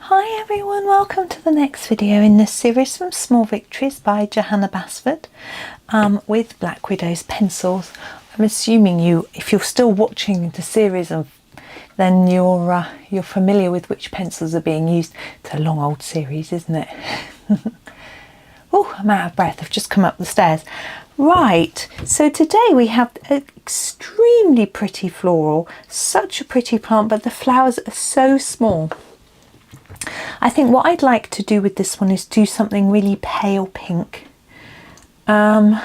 Hi everyone, welcome to the next video in this series from Small Victories by Johanna Basford with Black Widow's pencils. I'm assuming if you're still watching the series, then you're familiar with which pencils are being used. It's a long old series, isn't it? Oh, I'm out of breath. I've just come up the stairs. Right, so today we have an extremely pretty floral, such a pretty plant, but the flowers are so small. I think what I'd like to do with this one is do something really pale pink. I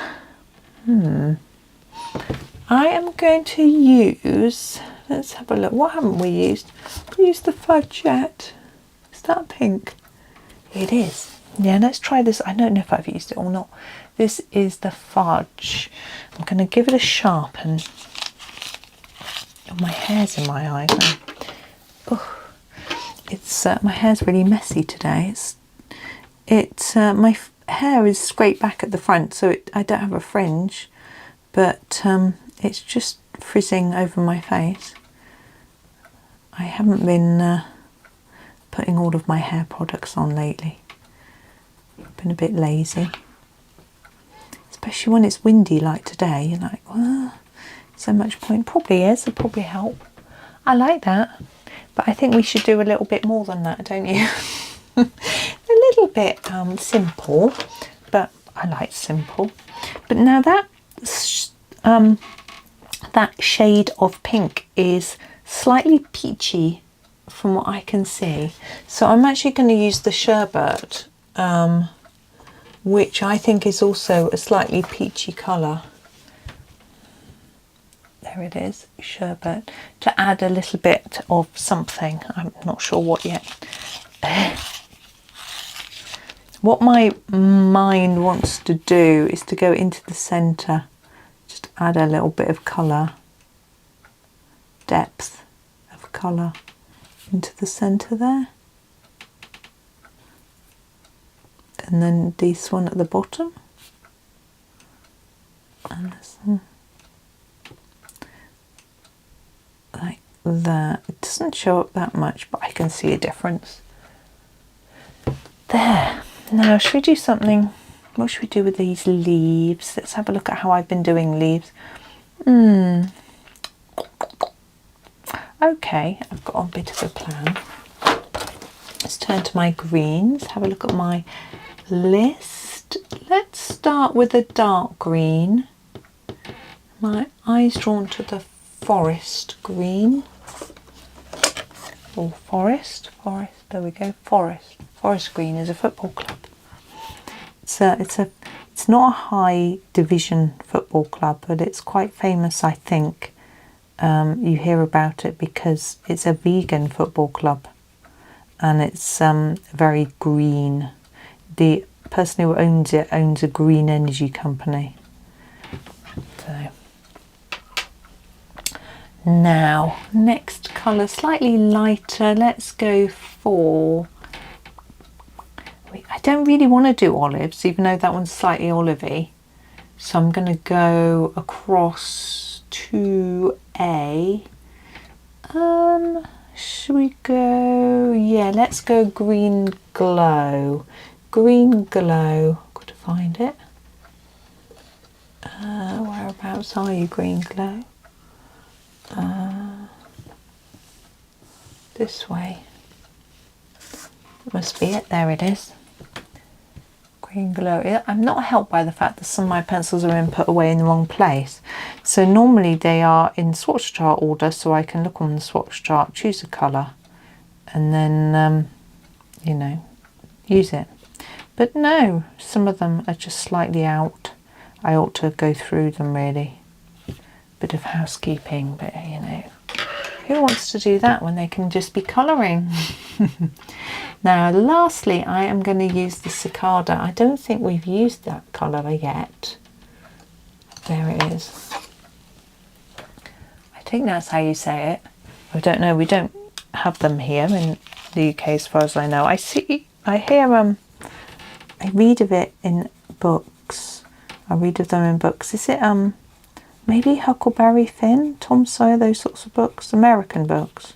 am going to use, let's have a look, what haven't we used? We used the fudge yet. Is that pink? It is. Yeah, let's try this. I don't know if I've used it or not. This is the fudge. I'm going to give it a sharpen. Oh, my hair's in my eyes now. Oh. It's my hair's really messy today. My hair is straight back at the front, so I don't have a fringe, but it's just frizzing over my face. I haven't been putting all of my hair products on lately. I've been a bit lazy, especially when it's windy like today. You're like, well, so much point. Probably is. It'll probably help. I like that. But I think we should do a little bit more than that, don't you? A little bit simple, but I like simple. But now that shade of pink is slightly peachy from what I can see. So I'm actually going to use the sherbet, which I think is also a slightly peachy colour. There it is, sherbet, to add a little bit of something. I'm not sure what yet. What my mind wants to do is to go into the centre, just add a little bit of colour, depth of colour into the centre there. And then this one at the bottom. And this one. Like that. It doesn't show up that much, but I can see a difference. There. Now, should we do something? What should we do with these leaves? Let's have a look at how I've been doing leaves. Okay, I've got a bit of a plan. Let's turn to my greens. Have a look at my list. Let's start with a dark green. My eyes drawn to the forest green, or forest, there we go, forest green is a football club. It's not a high division football club, but it's quite famous, I think. You hear about it because it's a vegan football club, and it's very green. The person who owns it owns a green energy company. So now, next colour, slightly lighter. Let's go for, I don't really want to do olives, even though that one's slightly olivey. So I'm going to go across to should we go, yeah, let's go green glow. Green glow, got to find it. Whereabouts are you, green glow? This way. Must be it. There it is. Green glow. I'm not helped by the fact that some of my pencils are put away in the wrong place. So normally they are in swatch chart order, so I can look on the swatch chart, choose a colour, and then you know, use it. But no, some of them are just slightly out. I ought to go through them really. Bit of housekeeping, but you know, who wants to do that when they can just be colouring? Now lastly, I am going to use the cicada. I don't think we've used that colour yet. There it is. I think that's how you say it. I don't know, we don't have them here in the UK as far as I know. I read of it in books. I read of them in books. Is it maybe Huckleberry Finn, Tom Sawyer, those sorts of books, American books?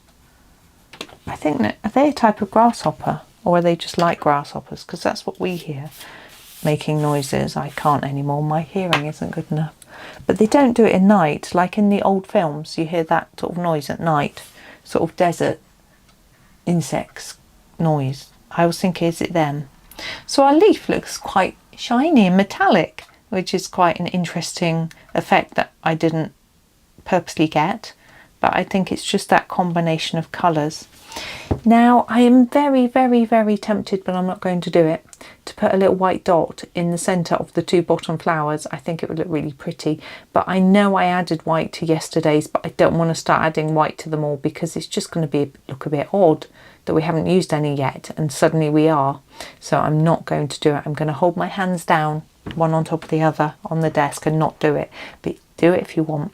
I think that, are they a type of grasshopper, or are they just like grasshoppers? Because that's what we hear, making noises. I can't anymore, my hearing isn't good enough. But they don't do it at night, like in the old films. You hear that sort of noise at night, sort of desert insects noise. I was thinking, is it them? So our leaf looks quite shiny and metallic, which is quite an interesting effect that I didn't purposely get, but I think it's just that combination of colours. Now I am very, very, very tempted, but I'm not going to do it, to put a little white dot in the centre of the two bottom flowers. I think it would look really pretty, but I know I added white to yesterday's, but I don't want to start adding white to them all because it's just going to look a bit odd that we haven't used any yet and suddenly we are. So I'm not going to do it. I'm going to hold my hands down, one on top of the other on the desk, and not do it, but do it if you want.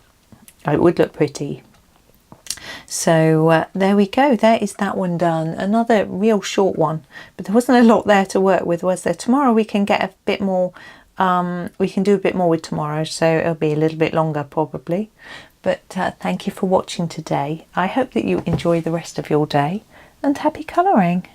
It would look pretty. So there we go, there is that one done. Another real short one, but there wasn't a lot there to work with, was there? Tomorrow we can get a bit more, we can do a bit more with tomorrow, so it'll be a little bit longer probably. But thank you for watching today. I hope that you enjoy the rest of your day, and happy colouring.